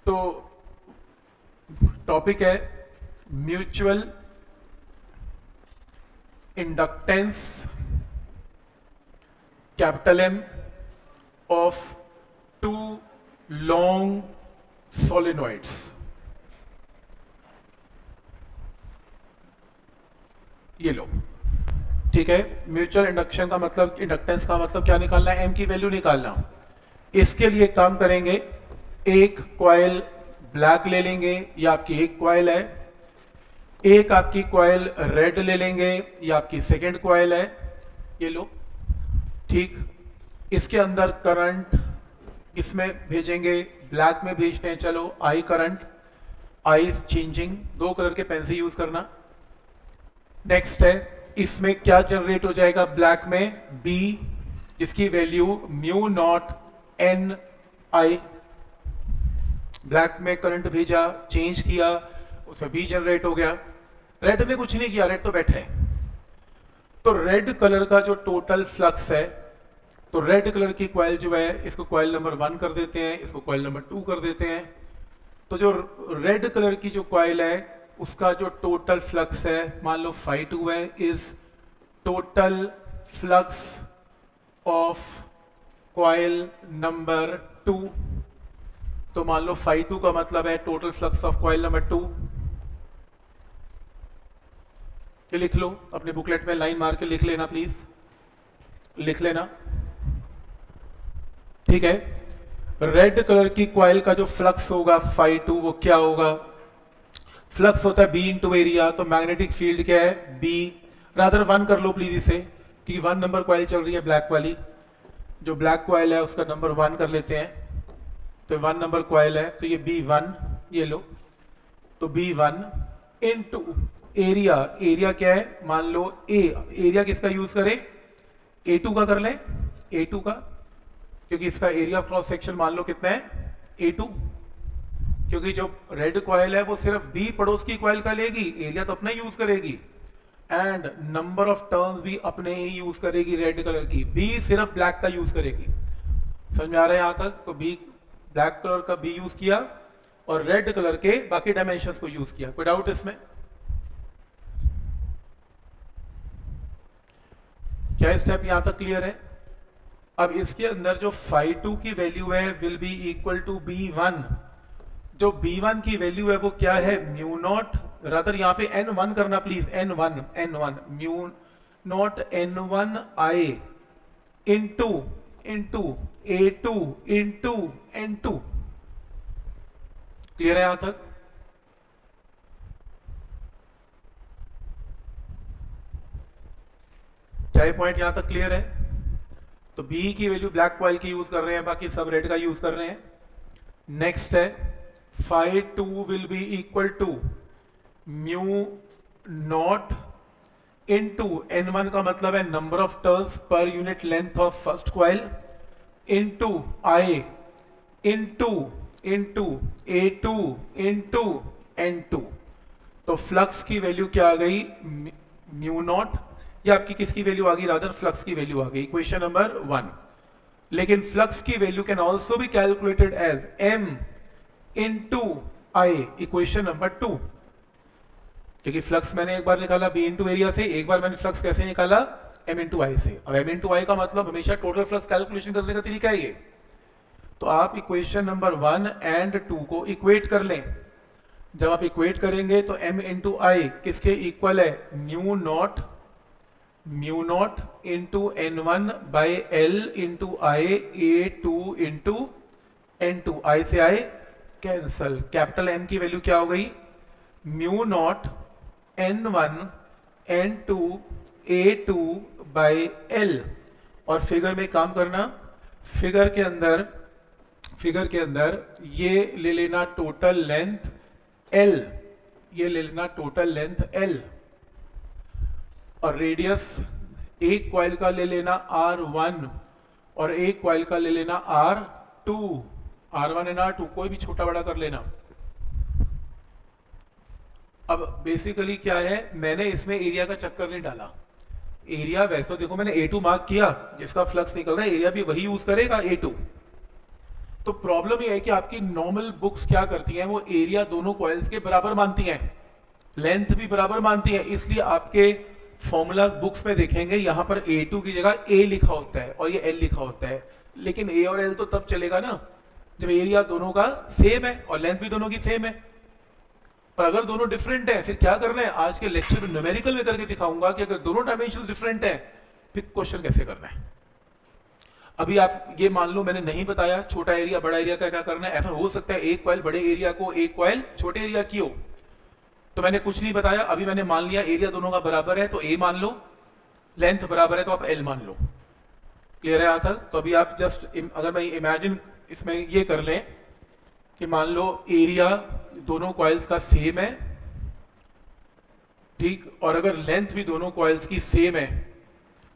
तो टॉपिक है mutual inductance capital M of two long solenoids. ये लो, ठीक है। म्यूचुअल इंडक्शन का मतलब, इंडक्टेंस का मतलब क्या निकालना है? एम की वैल्यू निकालना। इसके लिए काम करेंगे, एक कॉइल ब्लैक ले लेंगे, ये आपकी एक कॉइल है। एक आपकी कॉइल रेड ले लेंगे, ये आपकी सेकेंड कॉइल है। ये लो, ठीक। इसके अंदर करंट इसमें भेजेंगे, ब्लैक में भेजते हैं। चलो, आई करंट, आई चेंजिंग, दो कलर के पेन से यूज करना। नेक्स्ट है, इसमें क्या जनरेट हो जाएगा? ब्लैक में बी, जिसकी value mu not an I. Black में करंट भेजा, चेंज किया, उसमें बी जनरेट हो गया। रेड में कुछ नहीं किया, रेड तो बैठा है। तो रेड कलर का जो टोटल फ्लक्स है, तो रेड कलर की कॉइल जो है, इसको कॉइल नंबर 1 कर देते हैं, इसको कॉइल नंबर 2 कर देते हैं। तो जो रेड कलर की जो कॉइल है, उसका जो टोटल फ्लक्स है, मान लो φ2 है, is total flux of coil number 2। तो मान लो φ2 का मतलब है total flux of coil number 2। ये लिख लो, अपने बुकलेट में लाइन मार के लिख लेना, प्लीज लिख लेना, ठीक है। रेड कलर की कॉइल का जो फ्लक्स होगा φ2, वो क्या होगा? फ्लक्स होता है B इंटू एरिया। तो मैग्नेटिक फील्ड क्या है? B। रादर 1 कर लो प्लीज इसे, कि 1 नंबर कॉइल चल रही है ब्लैक वाली। जो ब्लैक कॉइल है उसका नंबर 1 कर लेते हैं। तो 1 नंबर कॉइल है, तो ये B1, ये लो। तो B1 इंटू एरिया, एरिया क्या है? मान लो A। एरिया किसका यूज करें? A2 का कर लें, A2 का, क्योंकि इसका एरिया क्रॉस सेक्शन मान लो कितना है? A2। क्योंकि जो रेड कॉइल है वो सिर्फ बी पड़ोस की कॉइल का लेगी, एरिया तो अपना यूज करेगी, एंड नंबर ऑफ टर्न्स भी अपने ही यूज करेगी रेड कलर की। बी सिर्फ ब्लैक का यूज करेगी। समझ में आ रहा है यहां तक? तो बी, ब्लैक कलर का बी यूज किया और रेड कलर के बाकी डायमेंशंस को यूज किया। कोई डाउट इसमें? क्या स्टेप यहां तक क्लियर है? अब इसके अंदर जो φ2 की वैल्यू है will be equal to B1। जो B1 की वैल्यू है वो क्या है? म्यू नॉट, रादर यहाँ पे N1 करना please, N1 mu naught N1 I into A2 into N2। Clear है यहां तक? क्या पॉइंट यहां तक क्लियर है? तो B की वैल्यू ब्लैक कॉइल की यूज कर रहे हैं, बाकी सब रेड का यूज कर रहे हैं। नेक्स्ट है, φ2 will be equal to mu naught into N1 का मतलब है number of turns per unit length of first coil, into I into A2 into N2। तो फ्लक्स की वैल्यू क्या आ गई? Mu naught. ये आपकी किसकी वैल्यू आ गई? रादर फ्लक्स की वैल्यू आ गई, इक्वेशन नंबर 1। लेकिन फ्लक्स की value can also be calculated as M into I, equation number 2। क्योंकि फ्लक्स मैंने एक बार निकाला B इंटू एरिया से, एक बार मैंने फ्लक्स कैसे निकाला? M इंटू आई से। अब M इंटू आई का मतलब हमेशा टोटल फ्लक्स कैलकुलेशन करने का तरीका है ये। तो आप इक्वेशन नंबर 1 एंड 2 को इक्वेट कर लें। जब आप इक्वेट करेंगे तो M इंटू आई किसके इक्वल है? Mu naught into N1 by L into I A2 into N2। आई से आई कैंसल, कैपिटल M की वैल्यू क्या हो गई? Mu not N1 N2 A2 by L। और फिगर में काम करना, फिगर के अंदर ये ले लेना टोटल लेंथ L, ये ले लेना टोटल लेंथ L, और रेडियस एक कॉइल का ले लेना R1 और एक कॉइल का ले लेना R2। R1 एंड R2 कोई भी छोटा बड़ा कर लेना। अब बेसिकली क्या है, मैंने इसमें एरिया का चक्कर नहीं डाला। एरिया वैसे तो देखो मैंने A2 मार्क किया, जिसका फ्लक्स निकल रहा है, एरिया भी वही यूज करेगा A2। तो प्रॉब्लम ये है कि आपकी नॉर्मल बुक्स क्या करती हैं, वो एरिया दोनों कॉइल्स के बराबर मानती हैं, लेंथ भी बराबर मानती है, इसलिए आपके फॉर्मूला बुक्स में देखेंगे यहां पर A2 की जगह A लिखा होता है और ये L लिखा होता है। लेकिन A और L तो तब चलेगा ना जब एरिया दोनों का सेम है और लेंथ भी दोनों की सेम है। पर अगर दोनों डिफरेंट है फिर क्या करना है, आज के लेक्चर में न्यूमेरिकल में करके दिखाऊंगा कि अगर दोनों डायमेंशन डिफरेंट है फिर क्वेश्चन कैसे करना है। अभी आप ये मान लो मैंने नहीं बताया छोटा एरिया बड़ा एरिया का क्या करना है। ऐसा हो सकता है एक कॉइल बड़े एरिया को एक कॉइल छोटे एरिया की हो, तो मैंने कुछ नहीं बताया। अभी मैंने मान लिया एरिया दोनों का बराबर है तो A मान लो, लेंथ बराबर है तो आप L मान लो। क्लियर है यहाँ तक? तो अभी आप जस्ट अगर मैं इमेजिन इसमें ये कर लें कि मान लो एरिया दोनों कॉइल्स का सेम है, ठीक, और अगर लेंथ भी दोनों कॉइल्स की सेम है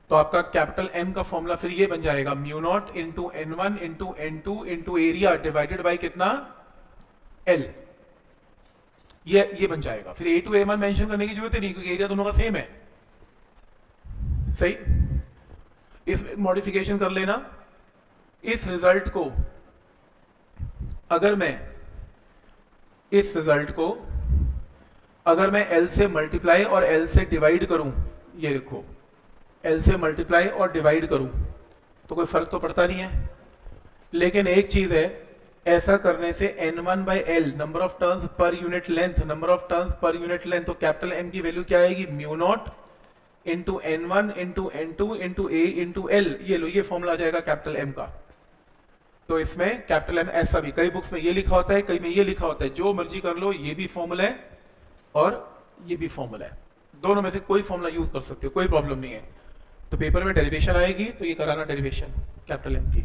तो आपका कैपिटल M का फॉर्मूला फिर ये बन जाएगा mu naught into N1 into N2 into area divided by कितना L। ये बन जाएगा। फिर A2 A1 मेंशन करने की जरूरत नहीं क्योंकि एरिया दोनों का सेम है। सही, इसमें मॉडिफिकेशन कर लेना। इस रिजल्ट को अगर मैं L से मल्टीप्लाई और L से डिवाइड करूं, ये देखो L से मल्टीप्लाई और डिवाइड करूं तो कोई फर्क तो पड़ता नहीं है। लेकिन एक चीज है, ऐसा करने से N1 by L number of turns per unit length, number of turns per unit length, तो कैपिटल M की वैल्यू क्या आएगी mu naught into N1 into N2 into A into L। ये लो, ये फॉर्मूला आ जाएगा कैपिटल M का। तो इसमें कैपिटल M ऐसा भी कई बुक्स में ये लिखा होता है, कई में ये लिखा होता है, जो मर्जी कर लो, ये भी फॉर्मूला है और ये भी फॉर्मूला है, दोनों में से कोई फॉर्मूला यूज कर सकते हो, कोई प्रॉब्लम नहीं है। तो पेपर में डेरिवेशन आएगी तो ये कराना डेरिवेशन कैपिटल M की।